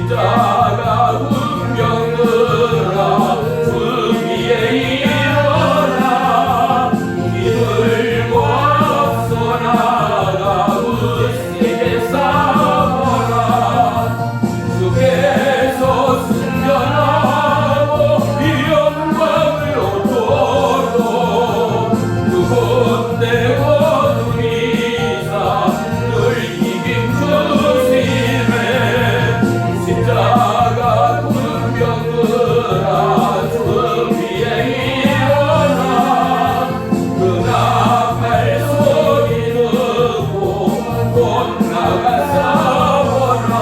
십자가 운명으로 주 위에 일어나 힘을 모아 쏘나가 우세게 싸워라. 주께서 승천하고 이 영광을 얻도록 두 군데고 둘이서 늘 이긴 주시네. 십자가 운명으로 주 위에 일어나 그 나팔 소리 듣고 곧 나가 싸워라.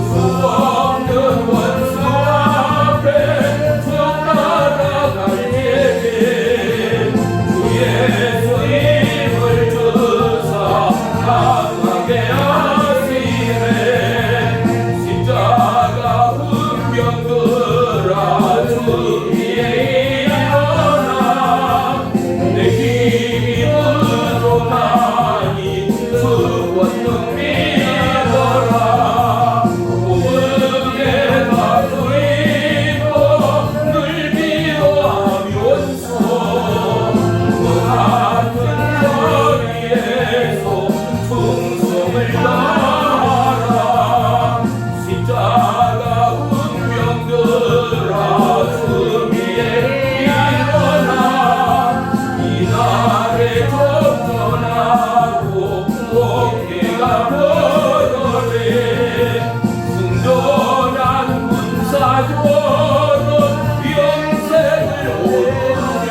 수 없는 원수 앞에 쭉 따라갈 때에 주 예수 힘을 주사 강하게 하시네. 십자가 운명으로 주 위에 일어나 내 힘이 부족하니 주 권능 믿어라. 몸에 가수 있고 늘 기도하면서 그 같은 거리에서 충성을 다하라. 십자가 운명들아 주 위에 일어나 이날에 접전하고 어깨가 벌어래. 순전한 군사조는 영생을 얻으며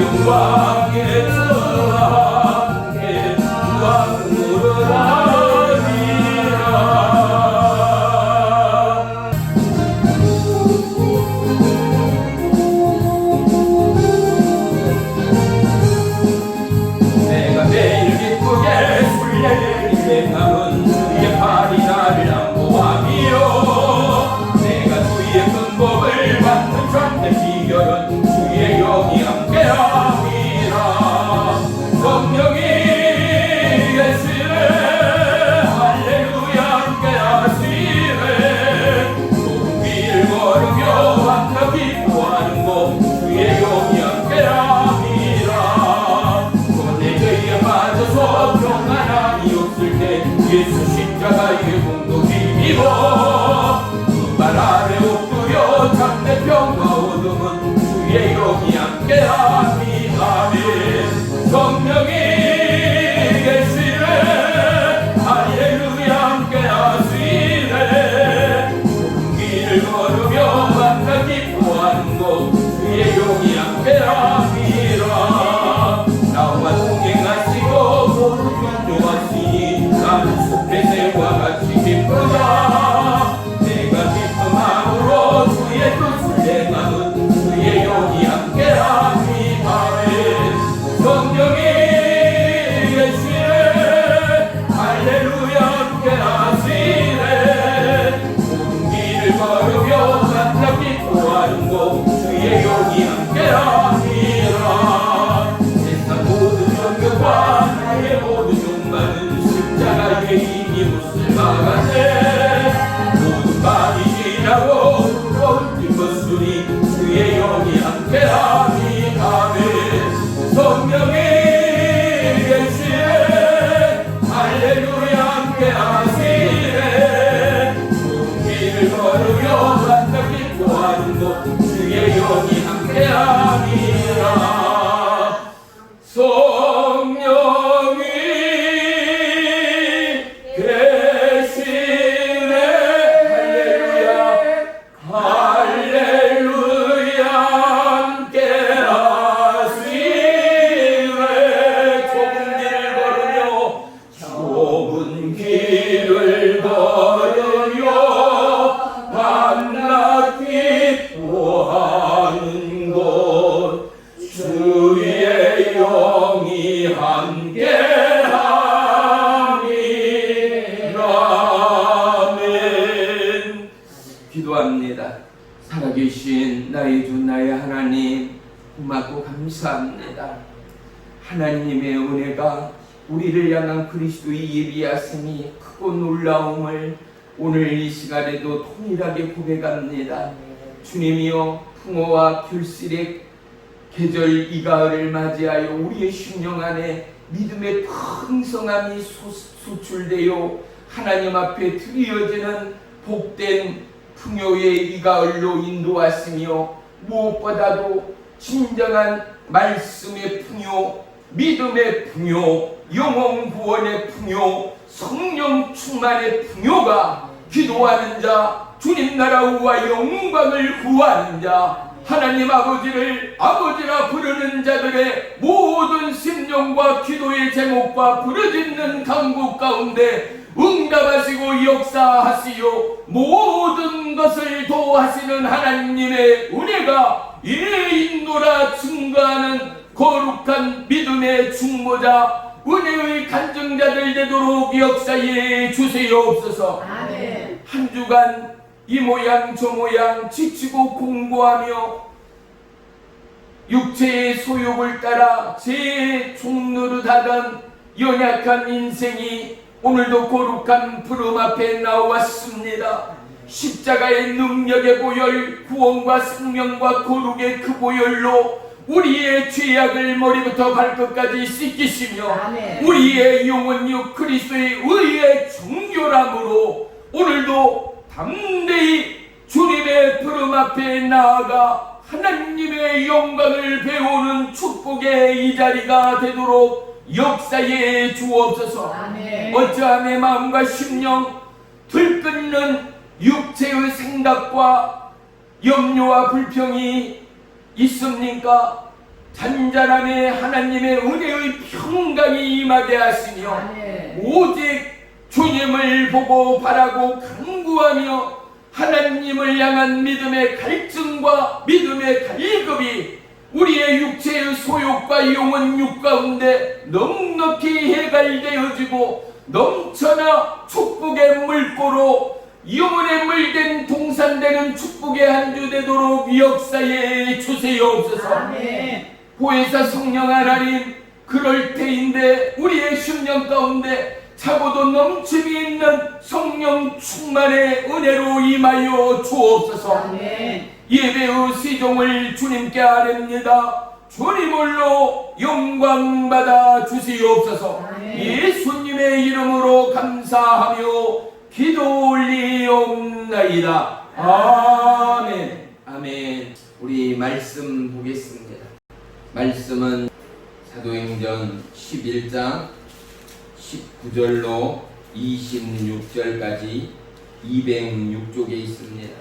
영광의 주와 함께 왕으로 다니라. 내가 매일 기쁘게 순례를 행함은 주의 팔이 나를 안보함이요. 내가 주의 근복을 받는 참된 비결은 주의 영이 함께함이라. 성령이 계시네. 할렐루야 함께하시네. 좁은 길을 걸으며 함께 기뻐하는 것 주의 영이 함께함이라. 내 죄에 빠져서 평안함이 없을 때 예수 십자가의 공도 힘입어 그 발 아래 엎드려 참된 평화 얻음은 주의 영이 함께하니 아멘. 성령이 계시네. 할렐루야 함께하시네. 좁은 길을 걸으며 만나 기뻐하는 것 주의 영이 함께함이라. 나와 동행하시고 모두 인도하시니 나는 숲의 새와 같이 기쁘다. 내가 기쁜 마음으로 주의 뜻을 행함은 주의 영이 함께하니 아멘. 성령이 계시네. 할렐루야 함께하시네. 모든 길을 걸으며 만나 기뻐하는 것 주의 영이 함께하니라. 과 나의 모든 욕망은 십자가의 힘이 못을 막았네. 모든 밤이 지나고 무거운 뒷것으니 주의 영이 함께하니 아멘. 성령이 계시네. 할렐루야 함께하시네. 모든 길을 걸으며 만나 기뻐하는 것 주의 영이 함께하니라. 성령이 계시네. 할렐루야 할렐루야 함께하시네. 좁은 길을 걸으며 만나 기뻐하는 것 주의 영이 함께함이라. 아멘. 기도합니다. 살아계신 나의 주 나의 하나님 고맙고 감사합니다. 하나님의 은혜가 우리를 향한 그리스도의 예비하심이 크고 놀라움을 오늘 이 시간에도 통일하게 고백합니다. 주님이여, 풍어와 결실의 계절 이 가을을 맞이하여 우리의 심령 안에 믿음의 풍성함이 소출되어 하나님 앞에 드려지는 복된 풍요의 이 가을로 인도하시며, 무엇보다도 진정한 말씀의 풍요, 믿음의 풍요, 영혼 구원의 풍요, 성령 충만의 풍요가 기도하는 자, 주님 나라와 영광을 구하는 자, 하나님 아버지를 아버지라 부르는 자들의 모든 심령과 기도의 제목과 부르짖는 간구 가운데 응답하시고 역사하시오 모든 것을 도하시는 하나님의 은혜가 인도라 증거하는 거룩한 믿음의 중보자, 은혜의 간증자들 되도록 역사해 주시옵소서. 아멘. 한 주간 이 모양 저 모양 지치고 공고하며 육체의 소욕을 따라 제 종노릇하던 연약한 인생이 오늘도 거룩한 부름 앞에 나왔습니다. 십자가의 능력의 보혈, 구원과 생명과 거룩의 그 보혈로 우리의 죄악을 머리부터 발끝까지 씻기시며, 아멘. 우리의 영혼육 그리스도의 의의 정결함으로 오늘도 담대히 주님의 부름 앞에 나아가 하나님의 영광을 배우는 축복의 이 자리가 되도록 역사해 주옵소서. 아멘. 어찌하여 내 마음과 심령 들끓는 육체의 생각과 염려와 불평이 있습니까? 잔잔함에 하나님의 은혜의 평강이 임하게 하시며, 아멘. 오직 주님을 보고 바라고 간구하며 하나님을 향한 믿음의 갈증과 믿음의 갈급이 우리의 육체의 소욕과 영혼육 가운데 넉넉히 해갈되어지고 넘쳐나 축복의 물고로 영혼에 물든 동산되는 축복의 한 주 되도록 역사해 주시옵소서. 아멘. 보혜사 성령 하나님, 그럴 때인데 우리의 심령 가운데 차고도 넘침이 있는 성령 충만의 은혜로 임하여 주옵소서. 아멘. 예배의 시종을 주님께 아뢰니다. 주님 홀로 영광 받아 주시옵소서. 아멘. 예수님의 이름으로 감사하며 기도 올리옵나이다. 아멘. 아멘. 우리 말씀 보겠습니다. 말씀은 사도행전 11장 19절로 26절까지 206쪽에 있습니다.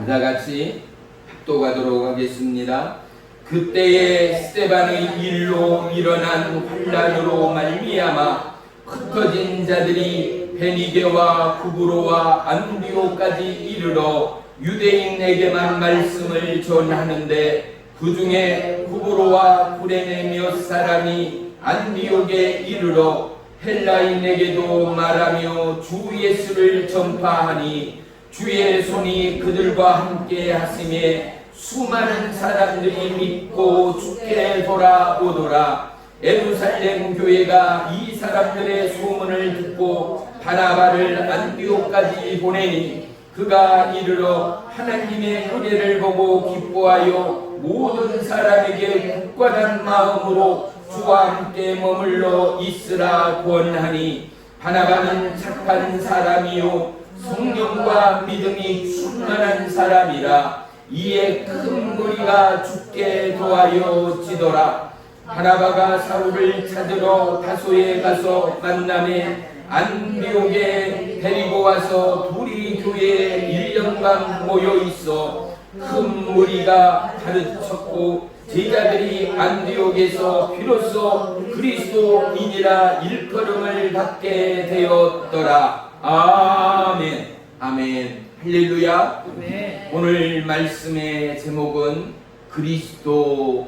다 같이 합독하도록 하겠습니다. 그때에 스데반의 일로 일어난 환란으로 말미암아 흩어진 자들이 베니게와 구브로와 안디오까지 이르러 유대인에게만 말씀을 전하는데, 그 중에 구브로와 구레네 몇 사람이 안디옥에 이르러 헬라인에게도 말하며 주 예수를 전파하니, 주의 손이 그들과 함께 하심에 수많은 사람들이 믿고 주께 돌아오더라. 예루살렘 교회가 이 사람들의 소문을 듣고 바나바를 안디옥까지 보내니, 그가 이르러 하나님의 은혜를 보고 기뻐하여 모든 사람에게 굳건한 마음으로 주와 함께 머물러 있으라 권하니, 바나바는 착한 사람이요 성령과 믿음이 충만한 사람이라. 이에 큰 무리가 죽게 도하여 지더라. 바나바가 사울을 찾으러 다소에 가서 만남에 안디옥에 데리고 와서 둘이 교회에 1년간 모여 있어 큰 무리가 가르쳤고, 제자들이 안디옥에서 비로소 그리스도인이라 일컬음을 받게 되었더라. 아멘. 아멘. 할렐루야. 아멘. 오늘 말씀의 제목은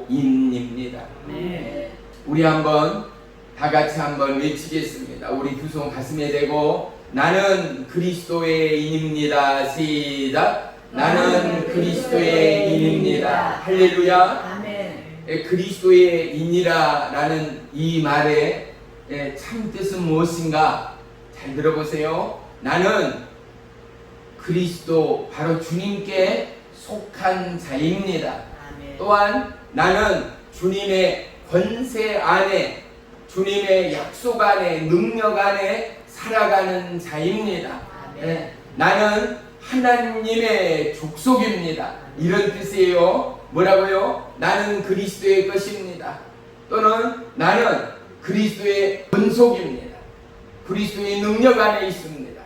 그리스도인입니다. 아멘. 우리 한번 다 같이 한번 외치겠습니다. 우리 두 손 가슴에 대고 나는 그리스도의 인입니다. 시작. 나는 그리스도의 인입니다. 할렐루야. 아멘. 그리스도의 인이라 라는 이 말의 참 뜻은 무엇인가? 잘 들어보세요. 나는 그리스도 바로 주님께 속한 자입니다. 아멘. 또한 나는 주님의 권세 안에, 주님의 약속 안에, 능력 안에 살아가는 자입니다. 네, 나는 하나님의 족속입니다. 이런 뜻이에요. 뭐라고요? 나는 그리스도의 것입니다. 또는 나는 그리스도의 권속입니다. 그리스도의 능력 안에 있습니다.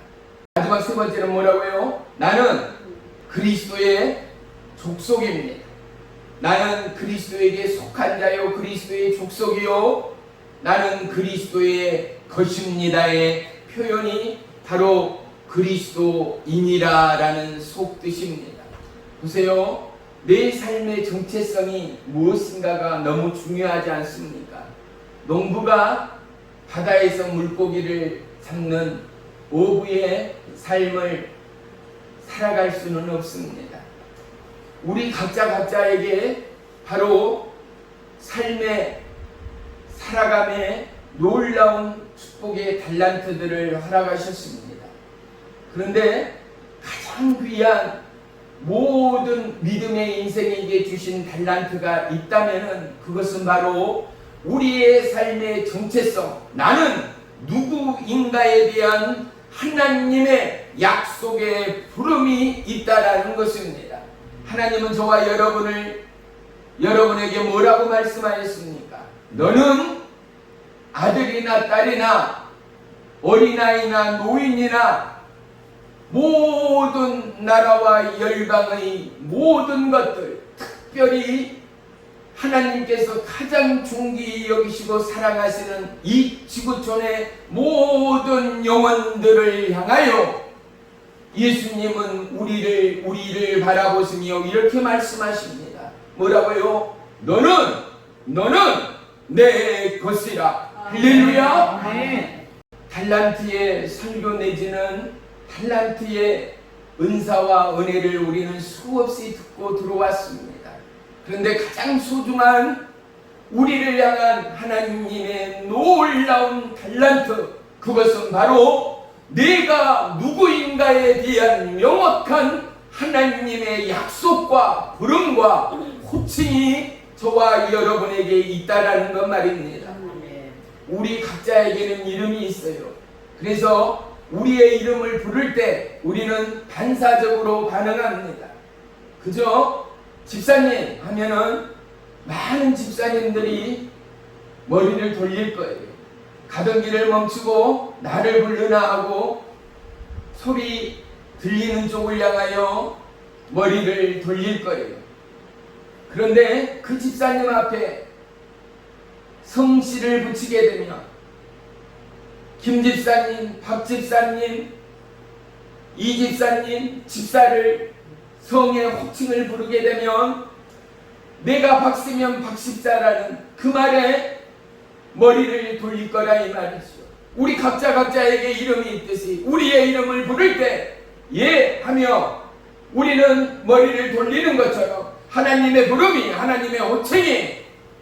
마지막 세 번째는 뭐라고요? 나는 그리스도의 족속입니다. 나는 그리스도에게 속한 자요, 그리스도의 족속이요, 나는 그리스도의 것입니다의 표현이 바로 그리스도인이라라는 속뜻입니다. 보세요. 내 삶의 정체성이 무엇인가가 너무 중요하지 않습니까? 농부가 바다에서 물고기를 잡는 어부의 삶을 살아갈 수는 없습니다. 우리 각자에게 바로 삶의 살아감의 놀라운 축복의 달란트들을 허락하셨습니다. 그런데 가장 귀한 모든 믿음의 인생에게 주신 달란트가 있다면 그것은 바로 우리의 삶의 정체성, 나는 누구인가에 대한 하나님의 약속의 부름이 있다라는 것입니다. 하나님은 저와 여러분에게 뭐라고 말씀하셨습니까? 너는 아들이나 딸이나 어린아이나 노인이나 모든 나라와 열방의 모든 것들, 특별히 하나님께서 가장 존귀히 여기시고 사랑하시는 이 지구촌의 모든 영혼들을 향하여 예수님은 우리를 바라보시며 이렇게 말씀하십니다. 뭐라고요? 너는 내 것이라. 할렐루야. 아멘. 달란트의 설교 내지는 달란트의 은사와 은혜를 우리는 수없이 듣고 들어왔습니다. 그런데 가장 소중한 우리를 향한 하나님의 놀라운 달란트, 그것은 바로 내가 누구인가에 대한 명확한 하나님의 약속과 부름과 호칭이 저와 여러분에게 있다라는 것 말입니다. 우리 각자에게는 이름이 있어요. 그래서 우리의 이름을 부를 때 우리는 반사적으로 반응합니다. 그죠? 집사님 하면은 많은 집사님들이 머리를 돌릴 거예요. 가던 길을 멈추고 나를 부르나 하고 소리 들리는 쪽을 향하여 머리를 돌릴 거예요. 그런데 그 집사님 앞에 성씨를 붙이게 되면 김 집사님, 박 집사님, 이 집사님, 집사를 성의 호칭을 부르게 되면 내가 박씨면 박십사라는 그 말에 머리를 돌릴 거라 이 말이죠. 우리 각자에게 이름이 있듯이 우리의 이름을 부를 때 예 하며 우리는 머리를 돌리는 것처럼 하나님의 부름이, 하나님의 호칭이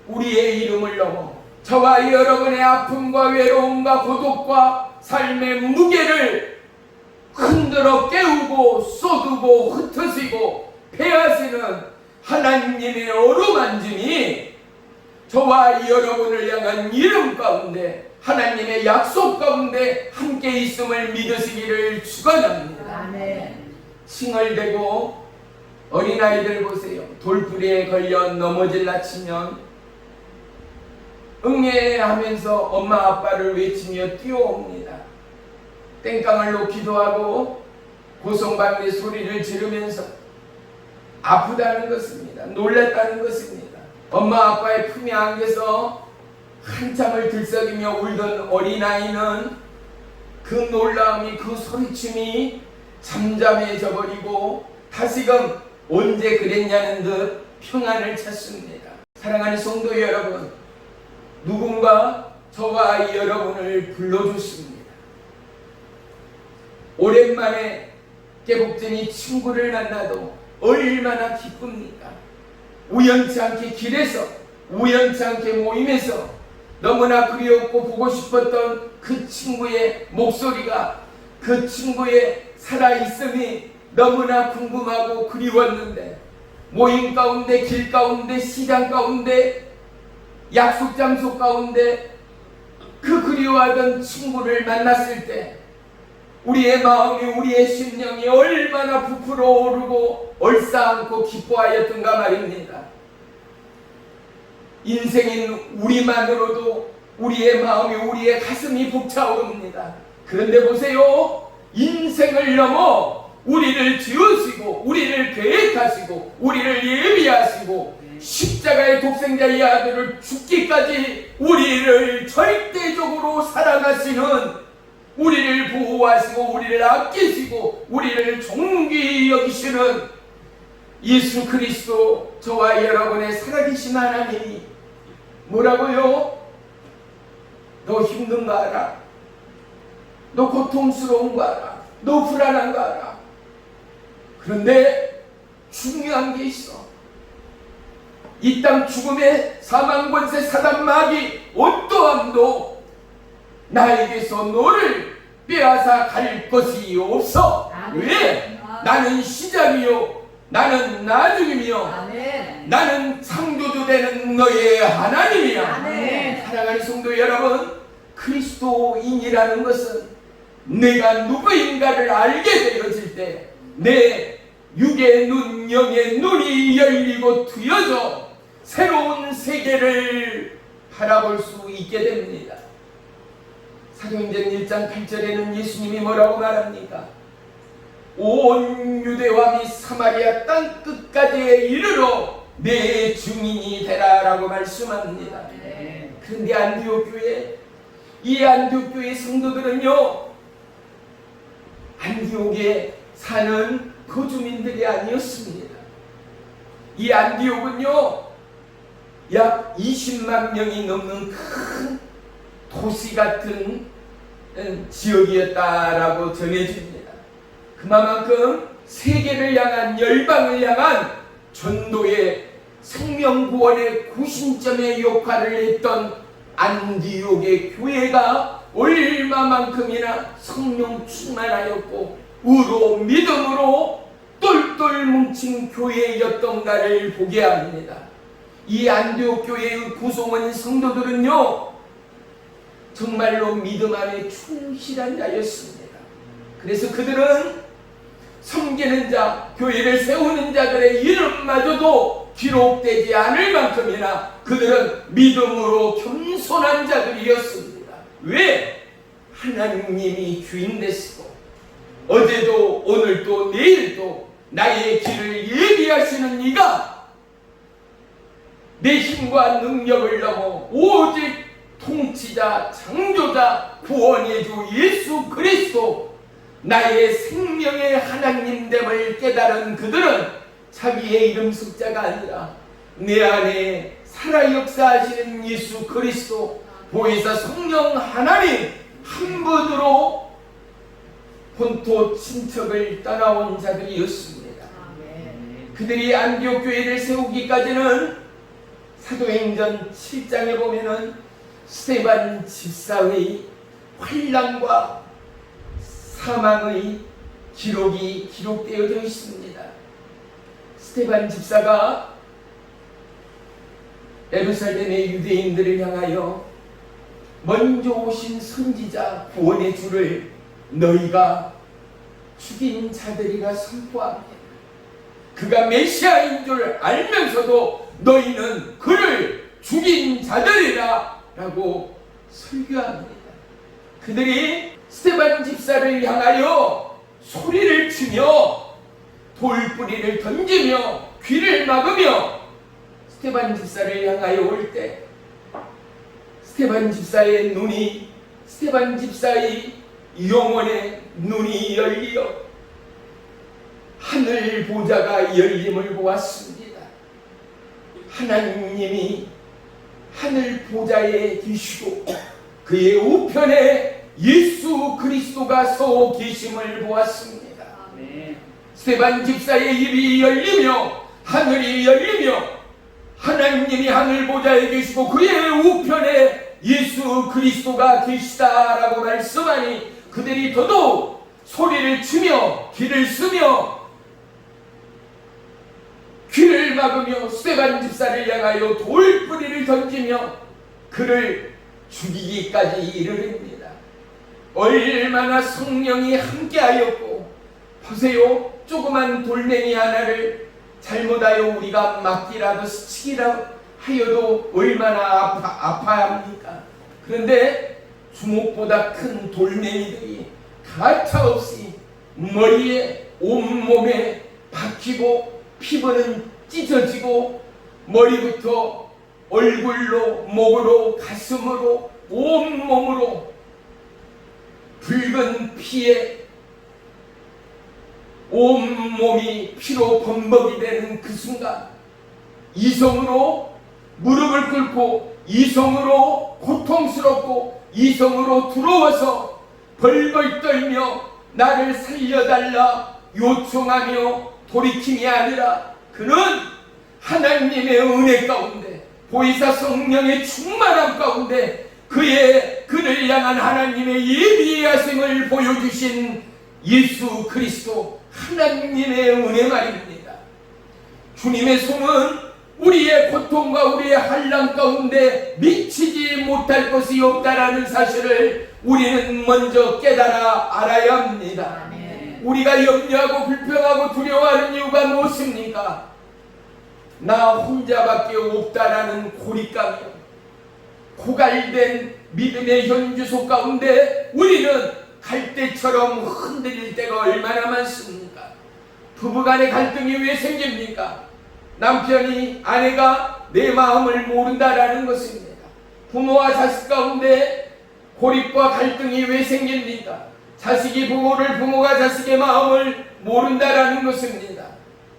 우리의 이름을 넘어 저와 여러분의 아픔과 외로움과 고독과 삶의 무게를 흔들어 깨우고 쏟고 흩으시고 패하시는 하나님의 어루만짐이 저와 여러분을 향한 이름 가운데 하나님의 약속 가운데 함께 있음을 믿으시기를 축원합니다. 아멘. 칭얼대고 어린아이들 보세요. 돌부리에 걸려 넘어질라 치면 응애하면서 엄마 아빠를 외치며 뛰어옵니다. 땡깡을 놓기도 하고 고성방의 소리를 지르면서 아프다는 것입니다. 놀랐다는 것입니다. 엄마 아빠의 품에 안겨서 한참을 들썩이며 울던 어린아이는 그 놀라움이, 그 소리침이 잠잠해져 버리고 다시금 언제 그랬냐는 듯 평안을 찾습니다. 사랑하는 성도 여러분, 누군가 저와 여러분을 불러줬습니다. 오랜만에 깨복쟁이 친구를 만나도 얼마나 기쁩니까? 우연치 않게 길에서, 우연치 않게 모임에서 너무나 그리웠고 보고 싶었던 그 친구의 목소리가, 그 친구의 살아있음이 너무나 궁금하고 그리웠는데 모임 가운데, 길 가운데, 시장 가운데, 약속 장소 가운데 그 그리워하던 친구를 만났을 때 우리의 마음이, 우리의 심령이 얼마나 부풀어 오르고 얼싸안고 기뻐하였던가 말입니다. 인생인 우리만으로도 우리의 마음이, 우리의 가슴이 벅차오릅니다. 그런데 보세요. 인생을 넘어 우리를 지으시고 우리를 계획하시고 우리를 예비하시고 십자가의 독생자의 아들을 죽기까지 우리를 절대적으로 사랑하시는, 우리를 보호하시고 우리를 아끼시고 우리를 존귀히 여기시는 예수 그리스도, 저와 여러분의 살아계신 하나님이 뭐라고요? 너 힘든 거 알아? 너 고통스러운 거 알아? 너 불안한 거 알아? 그런데 중요한 게 있어. 이 땅 죽음의 사망 권세 사단 마귀 어떠함도 나에게서 너를 빼앗아 갈 것이 없어. 왜? 나는 시작이요, 나는 나중이며 나는 창조주 되는 너의 하나님이야. 사랑하는 성도 여러분, 그리스도인이라는 것은 내가 누구인가를 알게 되어질 때 내 육의 눈, 영의 눈이 열리고 트여져 새로운 세계를 바라볼 수 있게 됩니다. 사도행전 1장 8절에는 예수님이 뭐라고 말합니까? 온 유대와 및 사마리아 땅 끝까지에 이르러 내 증인이 되라 라고 말씀합니다. 그런데 안디옥 교회, 이 안디옥 교회 성도들은요, 안디옥에 사는 거주민들이 아니었습니다. 이 안디옥은요, 약 20만 명이 넘는 큰 도시 같은 지역이었다라고 전해집니다. 그만큼 세계를 향한, 열방을 향한 전도의 생명구원의 구심점의 역할을 했던 안디옥의 교회가 얼마만큼이나 성령 충만하였고 의로 믿음으로 똘똘 뭉친 교회였던가를 보게 합니다. 이 안디옥 교회의 구성원 성도들은요, 정말로 믿음 안에 충실한 자였습니다. 그래서 그들은 섬기는 자, 교회를 세우는 자들의 이름마저도 기록되지 않을 만큼이나 그들은 믿음으로 겸손한 자들이었습니다. 왜? 하나님이 주인 되시고 어제도 오늘도 내일도 나의 길을 예비하시는 이가 내 힘과 능력을 넘어 오직 통치자, 창조자, 구원의 주 예수 그리스도, 나의 생명의 하나님됨을 깨달은 그들은 자기의 이름 숫자가 아니라 내 안에 살아 역사하시는 예수 그리스도, 보혜사 성령 하나님 한 분으로 본토 친척을 떠나온 자들이었습니다. 그들이 안디옥 교회를 세우기까지는 사도행전 7장에 보면은 스데반 집사의 환난과 사망의 기록이 기록되어져 있습니다. 스데반 집사가 예루살렘의 유대인들을 향하여 먼저 오신 선지자 구원의 주를 너희가 죽인 자들이라 선포합니다. 그가 메시아인 줄 알면서도 너희는 그를 죽인 자들이라 라고 설교합니다. 그들이 스데반 집사를 향하여 소리를 치며 돌뿌리를 던지며 귀를 막으며 스데반 집사를 향하여 올 때 스데반 집사의 눈이, 스데반 집사의 영혼의 눈이 열려 하늘 보좌가 열림을 보았습니다. 하나님이 하늘 보좌에 계시고 그의 우편에 예수 그리스도가 서 계심을 보았습니다. 스데반 집사의 입이 열리며 하늘이 열리며 하나님이 하늘 보좌에 계시고 그의 우편에 예수 그리스도가 계시다라고 말씀하니 그들이 더더욱 소리를 치며 귀를 쓰며 막으며 스데반 집사를 향하여 돌뿌리를 던지며 그를 죽이기까지 이르릅니다. 얼마나 성령이 함께하였고, 보세요, 조그만 돌멩이 하나를 잘못하여 우리가 막기라도 스치기라도 하여도 얼마나 아파합니까? 그런데 주먹보다 큰 돌멩이들이 가차없이 머리에 온몸에 박히고 피부는 찢어지고 머리부터 얼굴로 목으로 가슴으로 온몸으로 붉은 피에 온몸이 피로 범벅이 되는 그 순간 이성으로 무릎을 꿇고 이성으로 고통스럽고 이성으로 두려워서 벌벌 떨며 나를 살려달라 요청하며 돌이킴이 아니라 그는 하나님의 은혜 가운데 보혜사 성령의 충만함 가운데 그를 향한 하나님의 예비의 야생을 보여주신 예수 그리스도 하나님의 은혜 말입니다. 주님의 손은 우리의 고통과 우리의 환난 가운데 미치지 못할 것이 없다라는 사실을 우리는 먼저 깨달아 알아야 합니다. 우리가 염려하고 불평하고 두려워하는 이유가 무엇입니까? 나 혼자밖에 없다라는 고립감이요, 고갈된 믿음의 현주소 가운데 우리는 갈대처럼 흔들릴 때가 얼마나 많습니까? 부부간의 갈등이 왜 생깁니까? 남편이 아내가 내 마음을 모른다라는 것입니다. 부모와 자식 가운데 고립과 갈등이 왜 생깁니까? 자식이 부모를, 부모가 자식의 마음을 모른다라는 것입니다.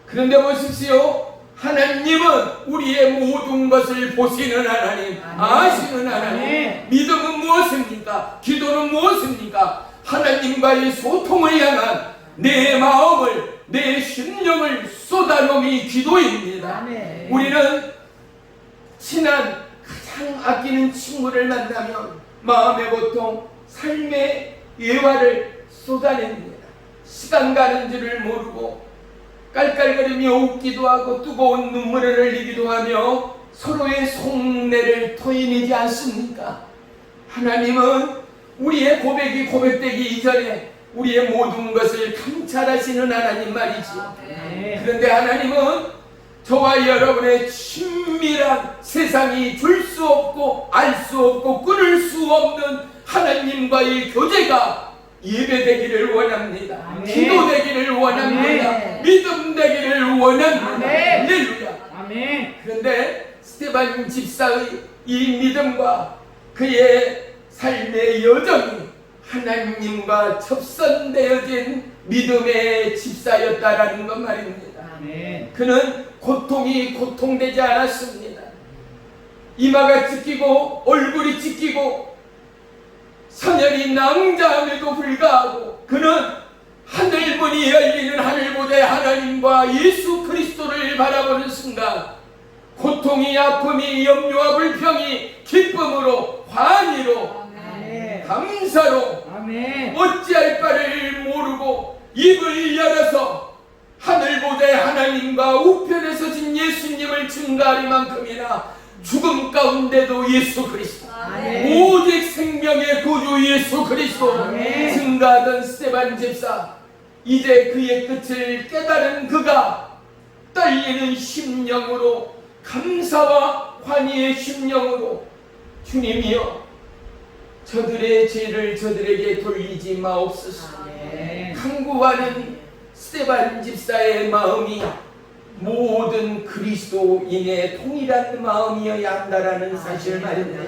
그런데 보십시오, 하나님은 우리의 모든 것을 보시는 하나님, 아시는 하나님. 믿음은 무엇입니까? 기도는 무엇입니까? 하나님과의 소통을 향한 내 마음을, 내 심령을 쏟아놓음이 기도입니다. 우리는 친한 가장 아끼는 친구를 만나면 마음의 고통, 삶의 예화를 쏟아냅니다. 시간 가는 줄을 모르고 깔깔거리며 웃기도 하고 뜨거운 눈물을 흘리기도 하며 서로의 속내를 토해내지 않습니까? 하나님은 우리의 고백이 고백되기 이전에 우리의 모든 것을 감찰하시는 하나님 말이지요. 그런데 하나님은 저와 여러분의 친밀한, 세상이 줄 수 없고 알 수 없고 끊을 수 없는 하나님과의 교제가 예배되기를 원합니다. 기도되기를 원합니다. 믿음 되기를 원합니다. 할렐루야. 그런데 스데반 집사의 이 믿음과 그의 삶의 여정이 하나님과 접선되어진 믿음의 집사였다라는 것 말입니다. 그는 고통이 고통되지 않았습니다. 이마가 찢기고 얼굴이 찢기고 선혈이 낭자함에도 불구하고 그는 하늘문이 열리는 하늘보좌의 하나님과 예수 그리스도를 바라보는 순간 고통이, 아픔이, 염려와 불평이 기쁨으로, 환희로, 감사로 어찌할 바를 모르고 입을 열어서 하늘보좌의 하나님과 우편에 서신 예수님을 증거하리만큼이나 죽음 가운데도 예수 그리스도, 오직 생명의 구주 예수 그리스도 증거하던 스데반 집사, 이제 그의 끝을 깨달은 그가 떨리는 심령으로, 감사와 환희의 심령으로 주님이여 저들의 죄를 저들에게 돌리지 마옵소서. 간구하는 스데반 집사의 마음이 모든 그리스도인의 통일한 마음이어야 한다라는 사실을 말입니다.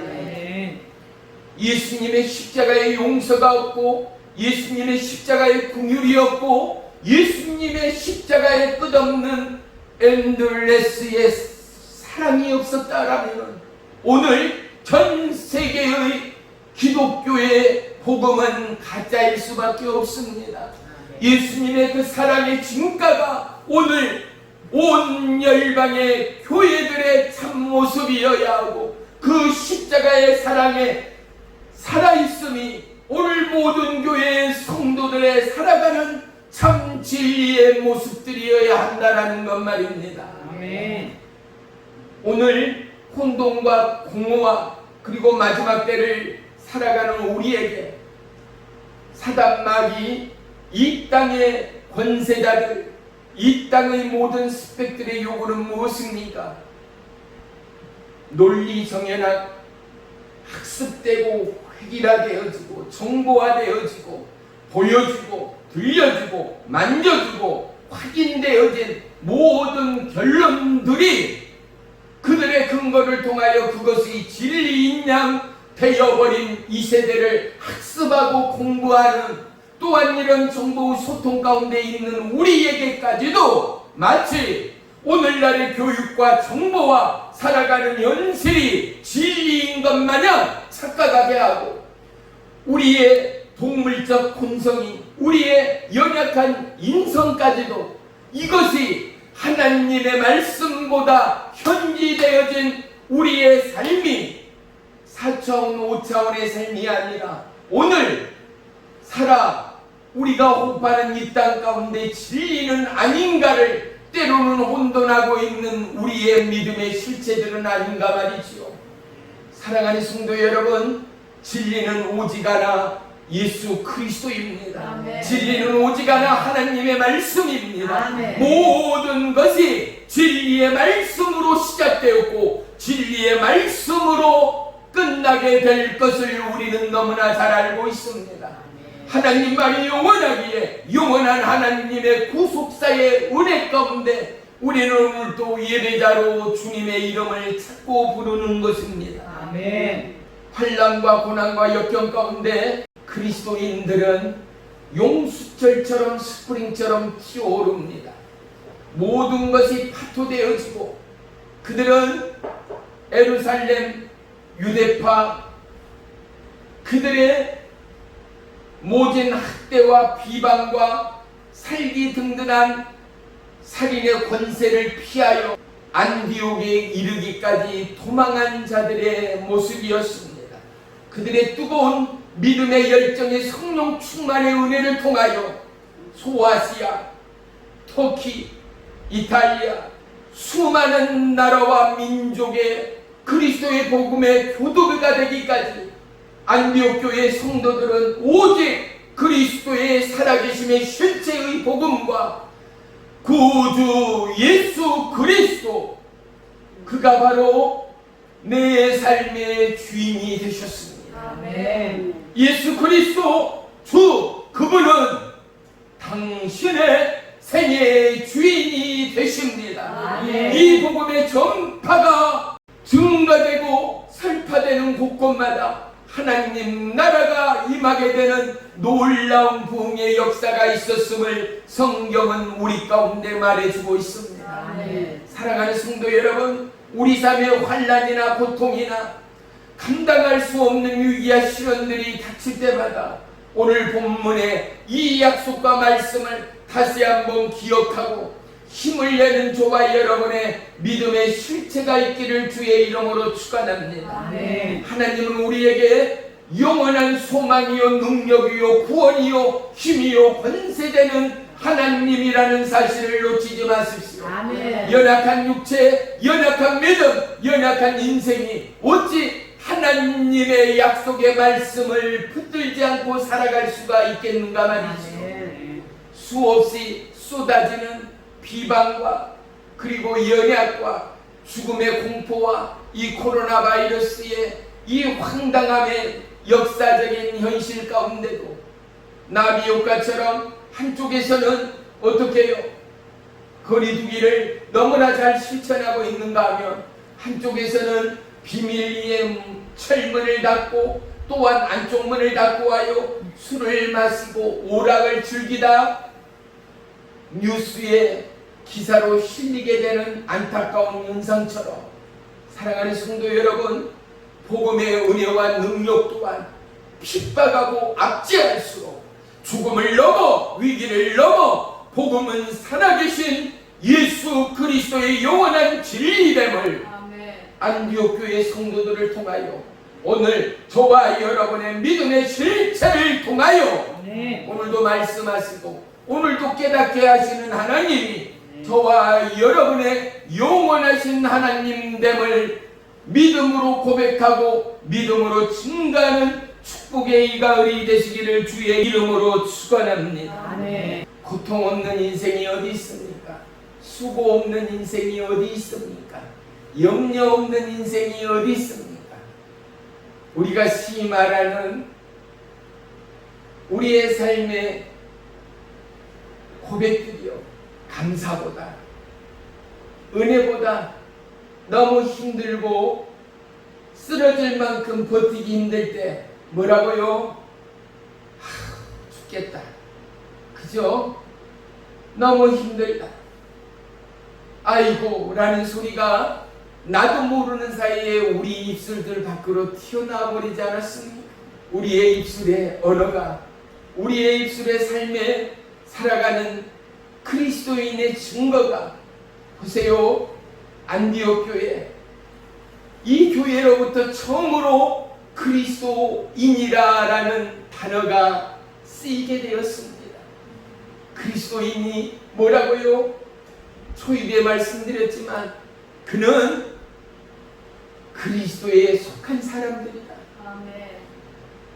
예수님의 십자가의 용서가 없고 예수님의 십자가의 긍휼이 없고 예수님의 십자가의 끝없는 엔들레스의 사랑이 없었다라면 오늘 전 세계의 기독교의 복음은 가짜일 수밖에 없습니다. 예수님의 그 사랑의 진가가 오늘 온 열방의 교회들의 참모습이어야 하고 그 십자가의 사랑의 살아있음이 오늘 모든 교회의 성도들의 살아가는 참 진리의 모습들이어야 한다라는 것 말입니다. 아멘. 오늘 혼돈과 공허와 그리고 마지막 때를 살아가는 우리에게 사단 마귀, 이 땅의 권세자들, 이 땅의 모든 스펙들의 요구는 무엇입니까? 논리 정연학, 학습되고 획일화되어지고 정보화되어지고 보여주고 들려주고 만져주고 확인되어진 모든 결론들이 그들의 근거를 통하여 그것이 진리인 양 되어버린 이 세대를 학습하고 공부하는, 또한 이런 정보 소통 가운데 있는 우리에게까지도 마치 오늘날의 교육과 정보와 살아가는 현실이 진리인 것 마냥 착각하게 하고, 우리의 동물적 본성이, 우리의 연약한 인성까지도 이것이 하나님의 말씀보다 현지되어진 우리의 삶이 4차원 5차원의 삶이 아니라 오늘 우리가 호흡하는 이 땅 가운데 진리는 아닌가를 때로는 혼돈하고 있는 우리의 믿음의 실체들은 아닌가 말이지요. 사랑하는 성도 여러분, 진리는 오직 하나 예수 그리스도입니다. 아멘. 진리는 오직 하나 하나님의 말씀입니다. 아멘. 모든 것이 진리의 말씀으로 시작되었고 진리의 말씀으로 끝나게 될 것을 우리는 너무나 잘 알고 있습니다. 하나님 말이 영원하기에 영원한 하나님의 구속사의 은혜 가운데 우리는 오늘 또 예배자로 주님의 이름을 찾고 부르는 것입니다. 아멘. 환난과 고난과 역경 가운데 그리스도인들은 용수철처럼 스프링처럼 튀어오릅니다. 모든 것이 파토되어지고 그들은 예루살렘 유대파 그들의 모진 학대와 비방과 살기 든든한 살인의 권세를 피하여 안디옥에 이르기까지 도망한 자들의 모습이었습니다. 그들의 뜨거운 믿음의 열정의 성령 충만의 은혜를 통하여 소아시아, 터키, 이탈리아 수많은 나라와 민족의 그리스도의 복음의 교도가 되기까지 안디옥 교회 성도들은 오직 그리스도의 살아계심의 실체의 복음과 구주 예수 그리스도, 그가 바로 내 삶의 주인이 되셨습니다. 아멘. 예수 그리스도 주, 그분은 당신의 생애의 주인이 되십니다. 아멘. 이 복음의 전파가 증가되고 설파되는 곳곳마다 하나님 나라가 임하게 되는 놀라운 부흥의 역사가 있었음을 성경은 우리 가운데 말해주고 있습니다. 아멘. 사랑하는 성도 여러분, 우리 삶의 환난이나 고통이나 감당할 수 없는 위기와 시련들이 닥칠 때마다 오늘 본문의 이 약속과 말씀을 다시 한번 기억하고 힘을 내는 저와 여러분의 믿음의 실체가 있기를 주의 이름으로 축원합니다. 아멘. 하나님은 우리에게 영원한 소망이요 능력이요 구원이요 힘이요 권세되는 하나님이라는 사실을 놓치지 마십시오. 아멘. 연약한 육체, 연약한 믿음, 연약한 인생이 어찌 하나님의 약속의 말씀을 붙들지 않고 살아갈 수가 있겠는가 말이죠. 아멘. 수없이 쏟아지는 비방과 그리고 연약과 죽음의 공포와 이 코로나 바이러스의 이 황당함의 역사적인 현실 가운데도 나비효과처럼 한쪽에서는 어떻게 해요? 거리두기를 너무나 잘 실천하고 있는가 하면 한쪽에서는 비밀리에 철문을 닫고 또한 안쪽 문을 닫고 와요 술을 마시고 오락을 즐기다 뉴스에 기사로 실리게 되는 안타까운 현상처럼 사랑하는 성도 여러분, 복음의 은혜와 능력 또한 핍박하고 압제할수록 죽음을 넘어 위기를 넘어 복음은 살아계신 예수 그리스도의 영원한 진리됨을 안디옥 교회 성도들을 통하여 오늘 저와 여러분의 믿음의 실체를 통하여 네. 오늘도 말씀하시고 오늘도 깨닫게 하시는 하나님이 저와 여러분의 영원하신 하나님됨을 믿음으로 고백하고 믿음으로 증가하는 축복의 이 가을이 되시기를 주의 이름으로 축원합니다. 아멘. 고통 없는 인생이 어디 있습니까? 수고 없는 인생이 어디 있습니까? 염려 없는 인생이 어디 있습니까? 우리가 시 말하는 우리의 삶의 고백들이요, 감사보다 은혜보다 너무 힘들고 쓰러질 만큼 버티기 힘들 때 뭐라고요? 죽겠다, 그죠? 너무 힘들다, 아이고 라는 소리가 나도 모르는 사이에 우리 입술들 밖으로 튀어나와 버리지 않았습니까? 우리의 입술의 언어가, 우리의 입술의 삶에 살아가는 그리스도인의 증거가, 보세요, 안디옥 교회, 이 교회로부터 처음으로 그리스도인이라라는 단어가 쓰이게 되었습니다. 그리스도인이 뭐라고요? 초입에 말씀드렸지만 그는 그리스도에 속한 사람들이다. 아멘.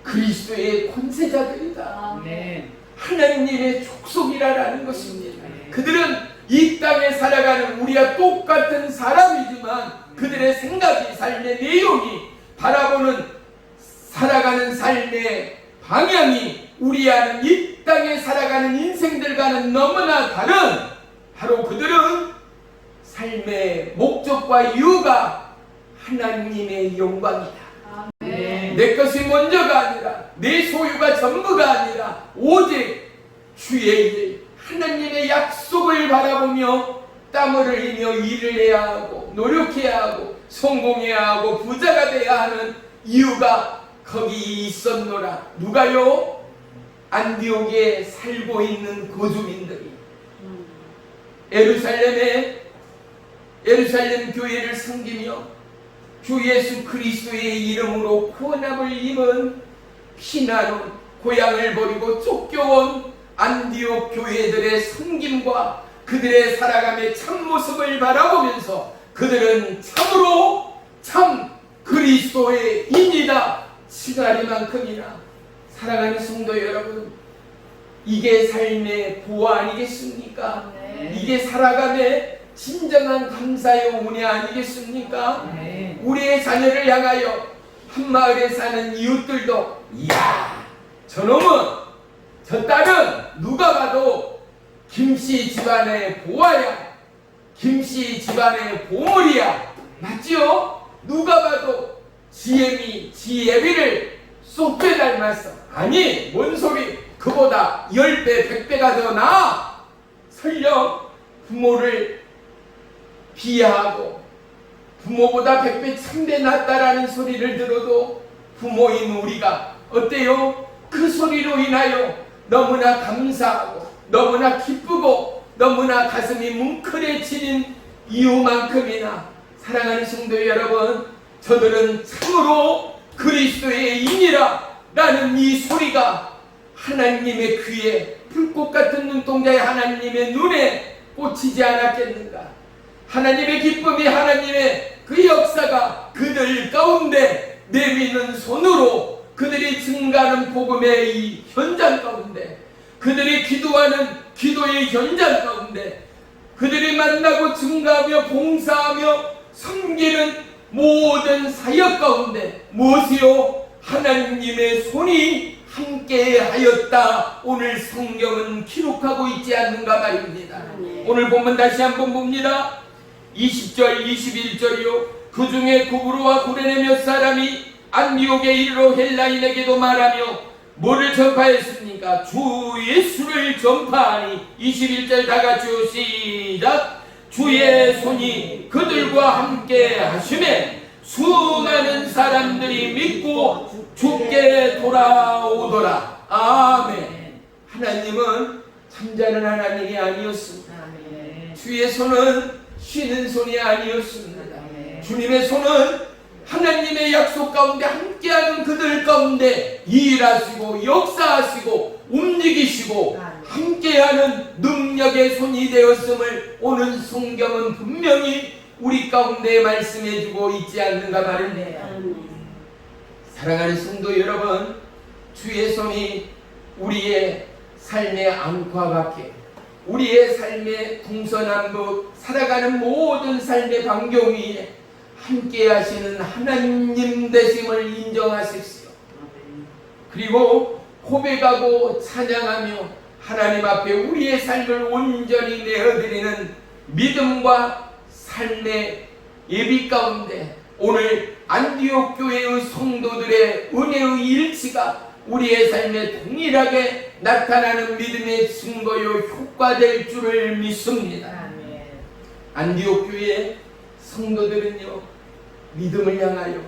그리스도의 권세자들이다. 아멘. 하나님의 족속이라는 것입니다. 그들은 이 땅에 살아가는 우리와 똑같은 사람이지만 그들의 생각이, 삶의 내용이, 바라보는 살아가는 삶의 방향이 우리와는 이 땅에 살아가는 인생들과는 너무나 다른, 바로 그들은 삶의 목적과 이유가 하나님의 영광이다. 아멘. 내 것이 먼저가 아니라, 내 소유가 전부가 아니라 오직 주의 일, 하나님의 약속을 바라보며 땀을 흘리며 일을 해야 하고 노력해야 하고 성공해야 하고 부자가 돼야 하는 이유가 거기 있었노라. 누가요? 안디옥에 살고 있는 거주민들이 예루살렘 교회를 섬기며 주 예수 그리스도의 이름으로 구원함을 입은 피난온, 고향을 버리고 쫓겨온 안디옥 교회들의 섬김과 그들의 살아감의 참모습을 바라보면서 그들은 참으로 참 그리스도의 인이다 칭하리만큼이나. 사랑하는 성도 여러분, 이게 삶의 보화 아니겠습니까? 네. 이게 살아감의 진정한 감사의 은혜 아니겠습니까? 아멘. 우리의 자녀를 향하여 한 마을에 사는 이웃들도, 이야, 저놈은, 저 딸은 누가 봐도 김씨 집안의 보아야, 김씨 집안의 보물이야, 맞지요? 누가 봐도 지혜비를 쏙빼 닮았어. 아니, 뭔 소리, 그보다 10배 100배가 더 나아. 설령 부모를 비하하고 부모보다 100배 1000배 낫다라는 소리를 들어도 부모인 우리가 어때요? 그 소리로 인하여 너무나 감사하고 너무나 기쁘고 너무나 가슴이 뭉클해지는 이유만큼이나, 사랑하는 성도 여러분, 저들은 참으로 그리스도의 인이라 라는 이 소리가 하나님의 귀에, 불꽃 같은 눈동자의 하나님의 눈에 꽂히지 않았겠는가? 하나님의 기쁨이, 하나님의 그 역사가 그들 가운데 내미는 손으로, 그들이 증가하는 복음의 이 현장 가운데, 그들이 기도하는 기도의 현장 가운데, 그들이 만나고 증가하며 봉사하며 섬기는 모든 사역 가운데 무엇이요? 하나님의 손이 함께하였다. 오늘 성경은 기록하고 있지 않는가 말입니다. 오늘 보면 다시 한번 봅니다. 20절 21절이요. 그 중에 구브로와 구레네 몇 사람이 안디옥에 이르러 헬라인에게도 말하며 뭐를 전파했습니까? 주 예수를 전파하니. 21절 다같이 시작. 주의 손이 그들과 함께 하심에 수많은 사람들이 믿고 주께 돌아오더라. 아멘. 하나님은 잠자는 하나님이 아니었습니다. 주의 손은 쉬는 손이 아니었습니다. 주님의 손은 하나님의 약속 가운데 함께하는 그들 가운데 일하시고 역사하시고 움직이시고 함께하는 능력의 손이 되었음을 오늘 성경은 분명히 우리 가운데 말씀해주고 있지 않는가 말입니다. 사랑하는 성도 여러분, 주의 손이 우리의 삶의 안과 밖에, 우리의 삶의 동서남북 살아가는 모든 삶의 반경 위에 함께 하시는 하나님 되심을 인정하십시오. 그리고 고백하고 찬양하며 하나님 앞에 우리의 삶을 온전히 내어드리는 믿음과 삶의 예비 가운데 오늘 안디옥 교회의 성도들의 은혜의 일치가 우리의 삶에 동일하게 나타나는 믿음의 증거요 효과될 줄을 믿습니다. 안디옥 교회 성도들은요, 믿음을 향하여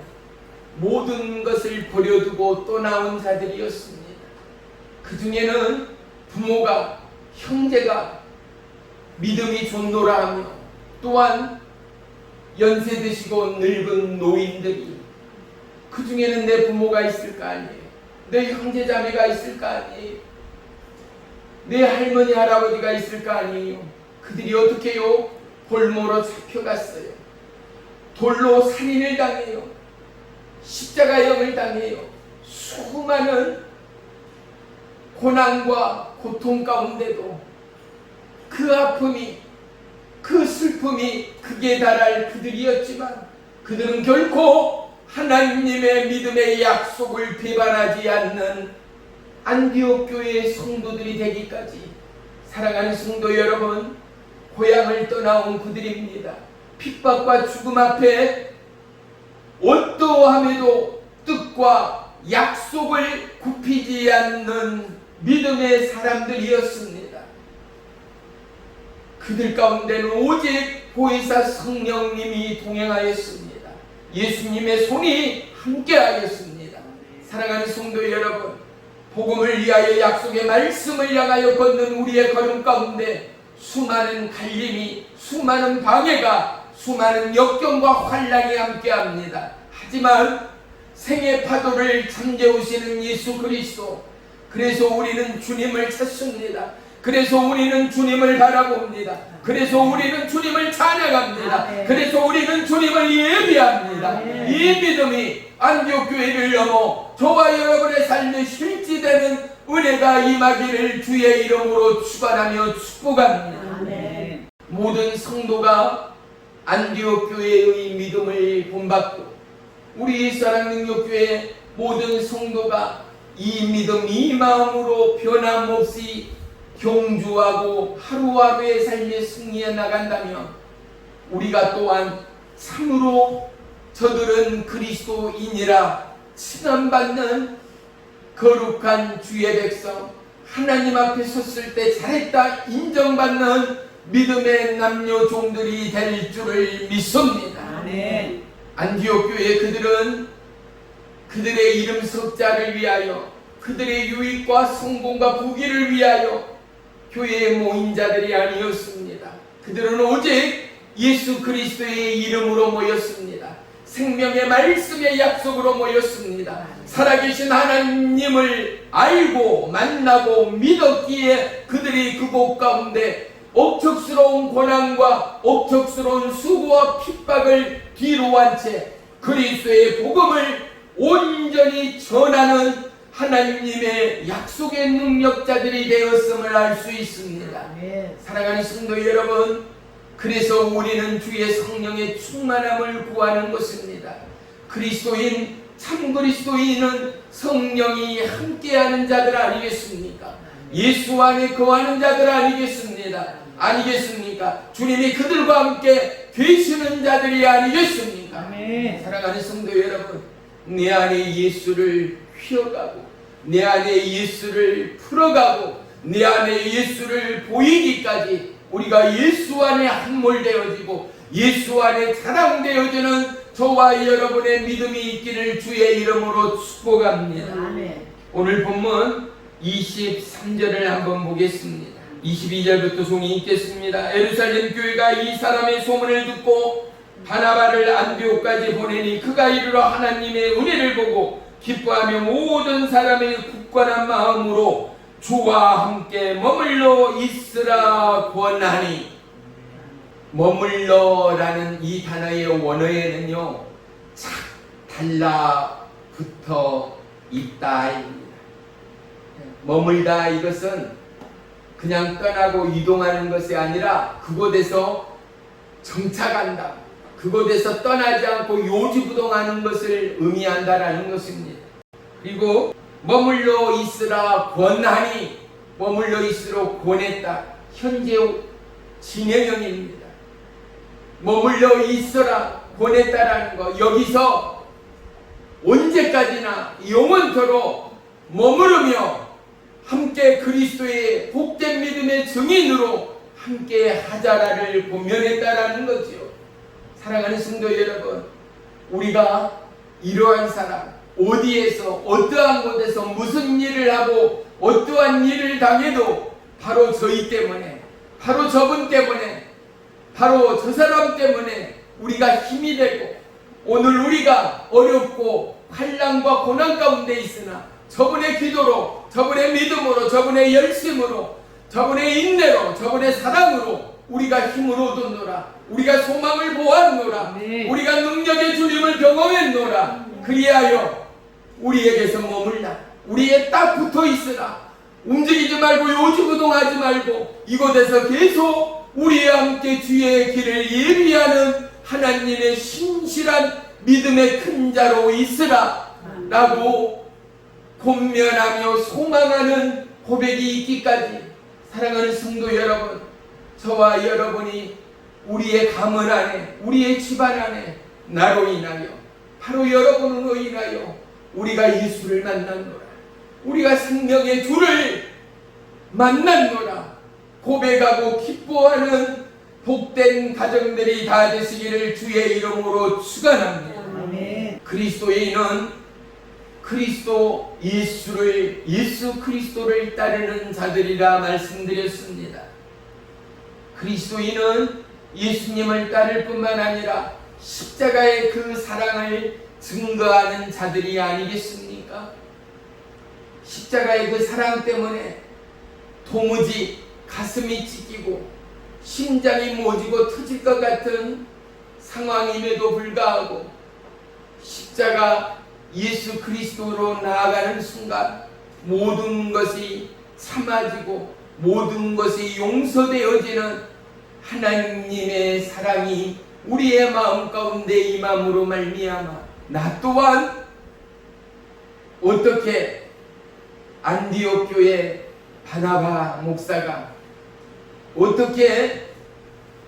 모든 것을 버려두고 떠나온 자들이었습니다. 그 중에는 부모가, 형제가 믿음이 좋노라 하며, 또한 연세 드시고 늙은 노인들이, 그 중에는 내 부모가 있을 거 아니에요, 내 형제 자매가 있을 거 아니에요, 내 할머니 할아버지가 있을 거 아니에요. 그들이 어떻게 해요? 볼모로 잡혀갔어요. 돌로 살인을 당해요. 십자가형을 당해요. 수많은 고난과 고통 가운데도 그 아픔이, 그 슬픔이 극에 달할 그들이었지만 그들은 결코 하나님의 믿음의 약속을 배반하지 않는 안디옥 교회의 성도들이 되기까지, 사랑하는 성도 여러분, 고향을 떠나온 그들입니다. 핍박과 죽음 앞에 어떠함에도 뜻과 약속을 굽히지 않는 믿음의 사람들이었습니다. 그들 가운데는 오직 보혜사 성령님이 동행하였습니다. 예수님의 손이 함께하였습니다. 사랑하는 성도 여러분, 복음을 위하여 약속의 말씀을 향하여 걷는 우리의 걸음 가운데 수많은 갈림이, 수많은 방해가, 수많은 역경과 환란이 함께합니다. 하지만 생의 파도를 잠재우시는 예수 그리스도, 그래서 우리는 주님을 찾습니다. 그래서 우리는 주님을 바라봅니다. 그래서 우리는 주님을 찬양합니다. 그래서 우리는 주님을 예비합니다. 이 믿음이 안디옥 교회를 넘어 저와 여러분의 삶에 실지되는 은혜가 임하기를 주의 이름으로 축원하며 축복합니다. 모든 성도가 안디옥 교회의 믿음을 본받고 우리 사랑능력교회 모든 성도가 이 믿음, 이 마음으로 변함없이 경주하고 하루하루의 삶에 승리해 나간다면 우리가 또한 참으로 저들은 그리스도인이라 칭함받는 거룩한 주의 백성, 하나님 앞에 섰을 때 잘했다 인정받는 믿음의 남녀 종들이 될 줄을 믿습니다. 아멘. 안디옥 교회 그들은 그들의 이름 석자를 위하여, 그들의 유익과 성공과 부귀를 위하여 교회에 모인 자들이 아니었습니다. 그들은 오직 예수 그리스도의 이름으로 모였습니다. 생명의 말씀의 약속으로 모였습니다. 살아계신 하나님을 알고 만나고 믿었기에 그들이 그곳 가운데 억척스러운 고난과 억척스러운 수고와 핍박을 뒤로 한 채 그리스도의 복음을 온전히 전하는 하나님의 약속의 능력자들이 되었음을 알 수 있습니다. 사랑하는 성도 여러분, 그래서 우리는 주의 성령의 충만함을 구하는 것입니다. 그리스도인, 참 그리스도인은 성령이 함께하는 자들 아니겠습니까? 예수 안에 거하는 자들 아니겠습니까? 주님이 그들과 함께 계시는 자들이 아니겠습니까? 아멘. 사랑하는 성도 여러분, 내 안에 예수를 휘어가고 내 안에 예수를 풀어가고 내 안에 예수를 보이기까지 우리가 예수 안에 함몰되어지고 예수 안에 자랑되어지는 저와 여러분의 믿음이 있기를 주의 이름으로 축복합니다. 아멘. 오늘 본문 23절을 한번 보겠습니다. 22절부터 종이 읽겠습니다. 예루살렘 교회가 이 사람의 소문을 듣고 바나바를 안디옥까지 보내니 그가 이르러 하나님의 은혜를 보고 기뻐하며 모든 사람의 굳건한 마음으로 주와 함께 머물러 있으라 권하니, 머물러라는 이 단어의 원어에는요 착 달라붙어 있다입니다. 머물다, 이것은 그냥 떠나고 이동하는 것이 아니라 그곳에서 정착한다, 그곳에서 떠나지 않고 요지부동하는 것을 의미한다라는 것입니다. 그리고 머물러 있으라 권하니, 머물러 있으러 권했다, 현재 진행형입니다. 머물러 있으라 권했다라는 거, 여기서 언제까지나 영원토록 머무르며 함께 그리스도의 복된 믿음의 증인으로 함께 하자라를 권면했다라는 거지요. 사랑하는 성도 여러분, 우리가 이러한 사람, 어디에서 어떠한 곳에서 무슨 일을 하고 어떠한 일을 당해도 바로 저희 때문에, 바로 저분 때문에, 바로 저 사람 때문에 우리가 힘이 되고, 오늘 우리가 어렵고 환난과 고난 가운데 있으나 저분의 기도로, 저분의 믿음으로, 저분의 열심으로, 저분의 인내로, 저분의 사랑으로 우리가 힘을 얻었노라, 우리가 소망을 보았노라, 네. 우리가 능력의 주님을 경험했노라. 그리하여 우리에게서 머물라, 우리에 딱 붙어 있으라, 움직이지 말고 요지부동하지 말고 이곳에서 계속 우리와 함께 주의 길을 예비하는 하나님의 신실한 믿음의 큰 자로 있으라 라고 권면하며 소망하는 고백이 있기까지, 사랑하는 성도 여러분, 저와 여러분이 우리의 가문 안에, 우리의 집안 안에 나로 인하여, 바로 여러분으로 인하여 우리가 예수를 만났노라, 우리가 생명의 주를 만났노라 고백하고 기뻐하는 복된 가정들이 다 되시기를 주의 이름으로 축원합니다. 아멘. 그리스도인은 그리스도 예수를, 예수 그리스도를 따르는 자들이라 말씀드렸습니다. 그리스도인은 예수님을 따를 뿐만 아니라 십자가의 그 사랑을 증거하는 자들이 아니겠습니까? 십자가의 그 사랑 때문에 도무지 가슴이 찢기고 심장이 멎고 터질 것 같은 상황임에도 불구하고 십자가 예수 그리스도로 나아가는 순간 모든 것이 참아지고 모든 것이 용서되어지는 하나님의 사랑이 우리의 마음 가운데 임함으로 말미암아 나 또한 어떻게 안디옥 교회 바나바 목사가 어떻게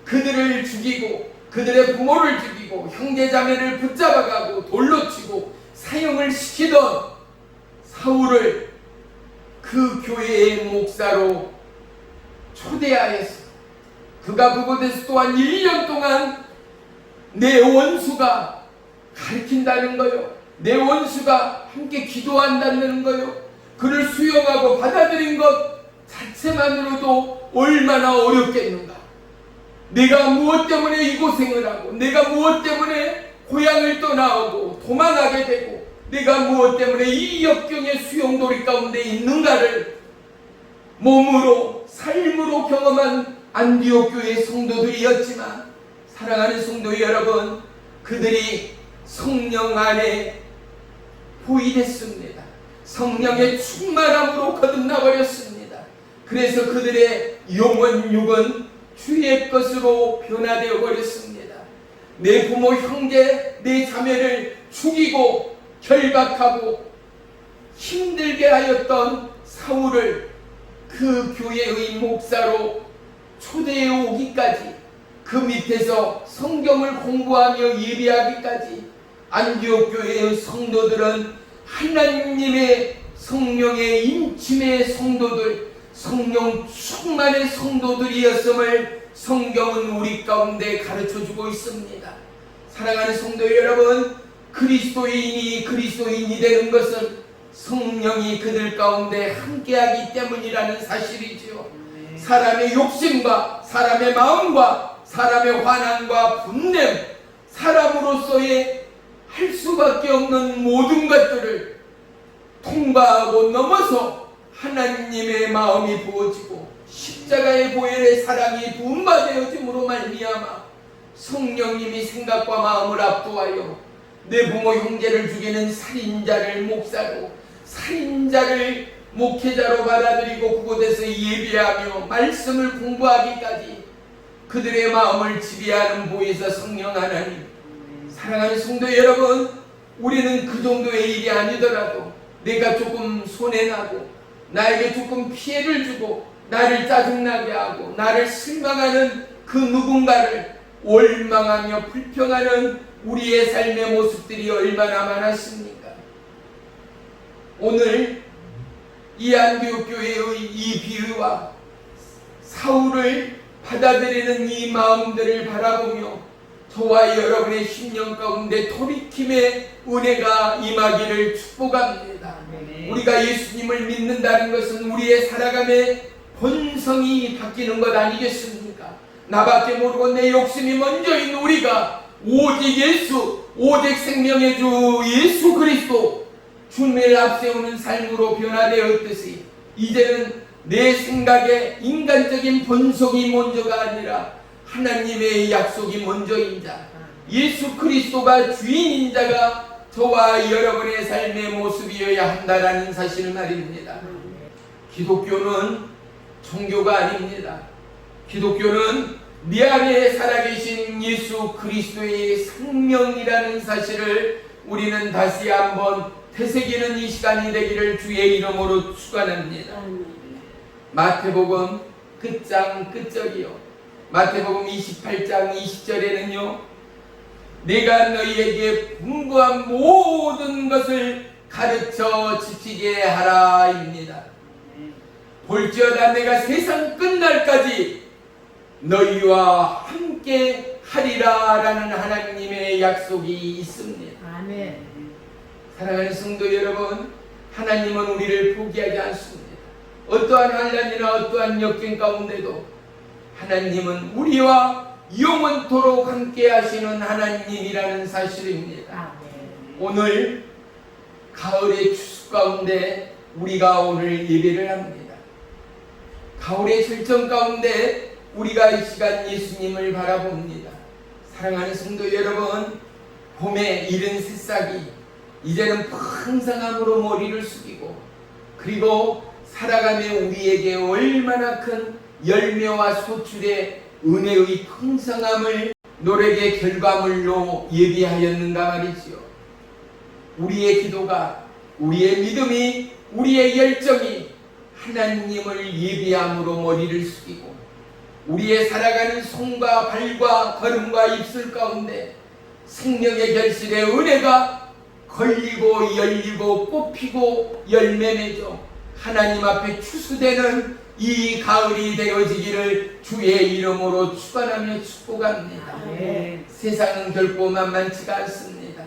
그들을 죽이고 그들의 부모를 죽이고 형제자매를 붙잡아가고 돌로 치고 사형을 시키던 사울을 그 교회의 목사로 초대하였어. 그가 그곳에서 또한 1년 동안 내 원수가 가르친다는 거요, 내 원수가 함께 기도한다는 거요, 그를 수용하고 받아들인 것 자체만으로도 얼마나 어렵겠는가. 내가 무엇 때문에 이 고생을 하고, 내가 무엇 때문에 고향을 떠나오고 도망하게 되고, 내가 무엇 때문에 이 역경의 수용돌이 가운데 있는가를 몸으로 삶으로 경험한 안디옥 교회 성도들이었지만, 사랑하는 성도 여러분, 그들이 성령 안에 보이됐습니다. 성령의 충만함으로 거듭나 버렸습니다. 그래서 그들의 영혼 육은 주의 것으로 변화되어 버렸습니다. 내 부모, 형제, 내 자매를 죽이고 결박하고 힘들게 하였던 사울을 그 교회의 목사로 초대해 오기까지, 그 밑에서 성경을 공부하며 예배하기까지 안디옥 교회의 성도들은 하나님의 성령의 임침의 성도들, 성령 충만의 성도들이었음을 성경은 우리 가운데 가르쳐주고 있습니다. 사랑하는 성도 여러분, 그리스도인이 되는 것은 성령이 그들 가운데 함께하기 때문이라는 사실이지요. 사람의 욕심과 사람의 마음과 사람의 환난과 분냄, 사람으로서의 할 수밖에 없는 모든 것들을 통과하고 넘어서 하나님의 마음이 부어지고 십자가의 보혈의 사랑이 분바되어짐으로 말미암아 성령님이 생각과 마음을 압도하여 내 부모 형제를 죽이는 살인자를 목사로, 살인자를 목회자로 받아들이고 그곳에서 예배하며 말씀을 공부하기까지 그들의 마음을 지배하는 보혜사 성령 하나님, 사랑하는 성도 여러분, 우리는 그 정도의 일이 아니더라도 내가 조금 손해나고 나에게 조금 피해를 주고 나를 짜증나게 하고 나를 실망하는 그 누군가를 원망하며 불평하는 우리의 삶의 모습들이 얼마나 많았습니까? 오늘 이 안디옥 교회의 이 비유와 사울을 받아들이는 이 마음들을 바라보며 저와 여러분의 심령 가운데 돌이킴의 은혜가 임하기를 축복합니다. 우리가 예수님을 믿는다는 것은 우리의 살아감의 본성이 바뀌는 것 아니겠습니까? 나밖에 모르고 내 욕심이 먼저인 우리가 오직 예수, 오직 생명의 주 예수 그리스도 주님을 앞세우는 삶으로 변화되었듯이 이제는 내 생각에 인간적인 본성이 먼저가 아니라 하나님의 약속이 먼저인 자, 예수 그리스도가 주인인 자가 저와 여러분의 삶의 모습이어야 한다라는 사실 말입니다. 기독교는 종교가 아닙니다. 기독교는 내 안에 살아계신 예수 그리스도의 생명이라는 사실을 우리는 다시 한번 되새기는 이 시간이 되기를 주의 이름으로 축원합니다. 마태복음 끝장 끝절이요, 마태복음 28장 20절에는요 내가 너희에게 분부한 모든 것을 가르쳐 지키게 하라입니다. 볼지어다 내가 세상 끝날까지 너희와 함께 하리라라는 하나님의 약속이 있습니다. 아멘. 사랑하는 성도 여러분, 하나님은 우리를 포기하지 않습니다. 어떠한 환난이나 어떠한 역경 가운데도 하나님은 우리와 영원토록 함께 하시는 하나님이라는 사실입니다. 오늘 가을의 추수 가운데 우리가 오늘 예배를 합니다. 가을의 절정 가운데 우리가 이 시간 예수님을 바라봅니다. 사랑하는 성도 여러분, 봄에 이른 새싹이 이제는 풍성함으로 머리를 숙이고 그리고 살아가며 우리에게 얼마나 큰 열매와 소출의 은혜의 풍성함을 노력의 결과물로 예비하였는가 말이지요. 우리의 기도가, 우리의 믿음이, 우리의 열정이 하나님을 예비함으로 머리를 숙이고 우리의 살아가는 손과 발과 걸음과 입술 가운데 생명의 결실의 은혜가 걸리고 열리고 꽃피고 열매 맺어 하나님 앞에 추수되는 이 가을이 되어지기를 주의 이름으로 축원하며 축복합니다. 세상은 결코 만만치가 않습니다.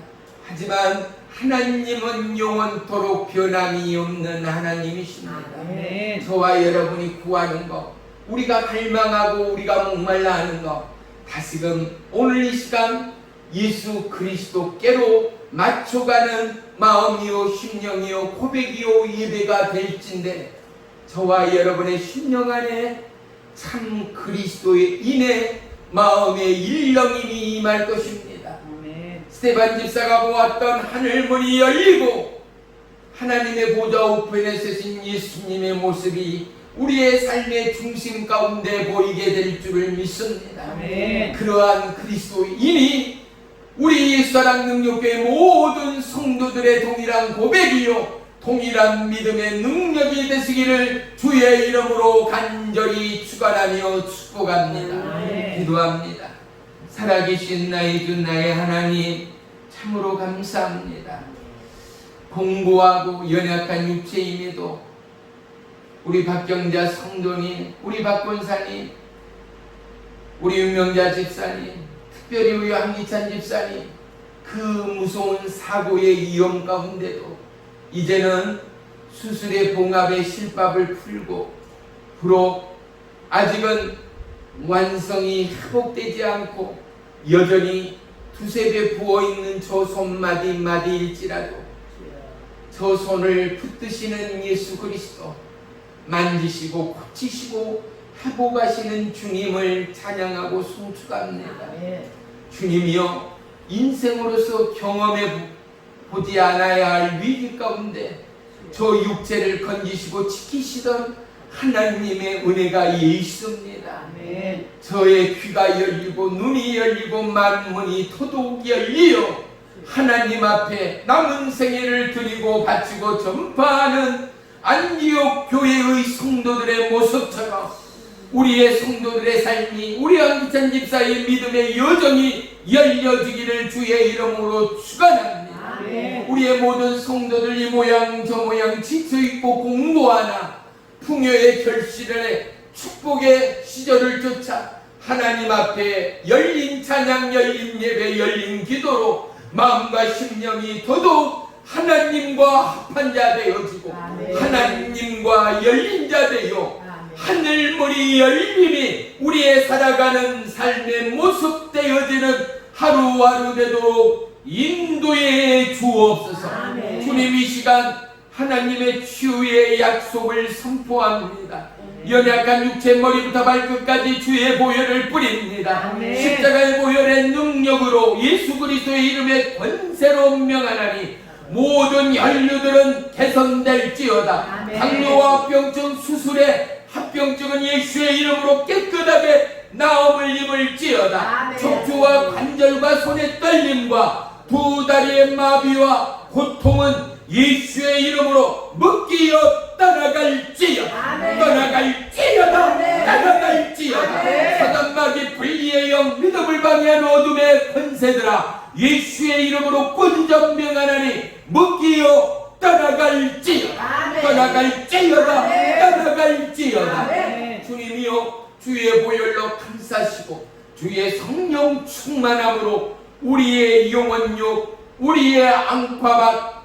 하지만 하나님은 영원토록 변함이 없는 하나님이십니다. 저와 여러분이 구하는 것, 우리가 갈망하고 우리가 목말라 하는 것, 다시금 오늘 이 시간 예수 그리스도께로 맞춰가는 마음이요 심령이요 고백이요 예배가 될진데 저와 여러분의 심령 안에 참 그리스도의 인의 마음의 일렁임이 임할 것입니다. 스테반 집사가 보았던 하늘문이 열리고 하나님의 보좌 우편에 서신 예수님의 모습이 우리의 삶의 중심 가운데 보이게 될 줄을 믿습니다. 그러한 그리스도인이 우리 옛사랑 능력교회 모든 성도들의 동일한 고백이요 동일한 믿음의 능력이 되시기를 주의 이름으로 간절히 축원하며 축복합니다. 기도합니다. 살아계신 나의 주 나의 하나님, 참으로 감사합니다. 공고하고 연약한 육체임에도 우리 박경자 성도님, 우리 박권사님, 우리 윤명자 집사님, 특별히 우리 황기찬 집사님, 그 무서운 사고의 위험 가운데도 이제는 수술의 봉합의 실밥을 풀고 비록 아직은 완성이 회복되지 않고 여전히 두세 배 부어있는 저 손마디마디일지라도 저 손을 붙드시는 예수 그리스도, 만지시고 고치시고 회복하시는 주님을 찬양하고 송축합니다. 주님이여, 인생으로서 경험해 보지 않아야 할 위기 가운데 저 육체를 건지시고 지키시던 하나님의 은혜가 있습니다. 저의 귀가 열리고 눈이 열리고 만문이 토독 열리어 하나님 앞에 남은 생애를 드리고 바치고 전파하는 안디옥 교회의 성도들의 모습처럼 우리의 성도들의 삶이, 우리 한기찬 집사의 믿음의 여정이 열려지기를 주의 이름으로 축원합니다. 우리의 모든 성도들 이 모양 저 모양 지쳐있고 공부하나 풍요의 결실의 축복의 시절을 쫓아 하나님 앞에 열린 찬양, 열린 예배, 열린 기도로 마음과 심령이 더더욱 하나님과 합한 자 되어지고 하나님과 열린 자 되어 하늘문이 열림이 우리의 살아가는 삶의 모습 되어지는 하루하루 되도록 인도해 주옵소서. 주님, 이 시간 하나님의 치유의 약속을 선포합니다. 연약한 육체 머리부터 발끝까지 주의 보혈을 뿌립니다. 십자가의 보혈의 능력으로 예수 그리스도의 이름의 권세로 명하나니 모든 혈류들은 개선될지어다. 당뇨와 합병증 수술에 합병증은 예수의 이름으로 깨끗하게 나음을 입을지어다. 척추와 관절과 손의 떨림과 두 다리의 마비와 고통은 예수의 이름으로 묶이어 떠나갈지어다. 떠나갈지어다. 떠나갈지어다. 사단마귀 불리의 영, 믿음을 방해한 어둠의 권세들아, 예수의 이름으로 꾼전 명하나니 묶이어 떠나갈지어다. 떠나갈지어다. 떠나갈지어다. 주님이여, 주의 보혈로 감싸시고 주의 성령 충만함으로 우리의 영혼육, 우리의 앙과밭,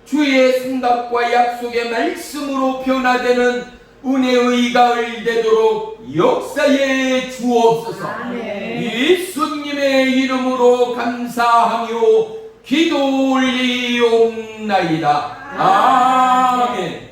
주의 생각과 약속의 말씀으로 변화되는 은혜의 가을 되도록 역사해 주옵소서. 예수님의 이름으로 감사하며 기도 올리옵나이다. 아멘.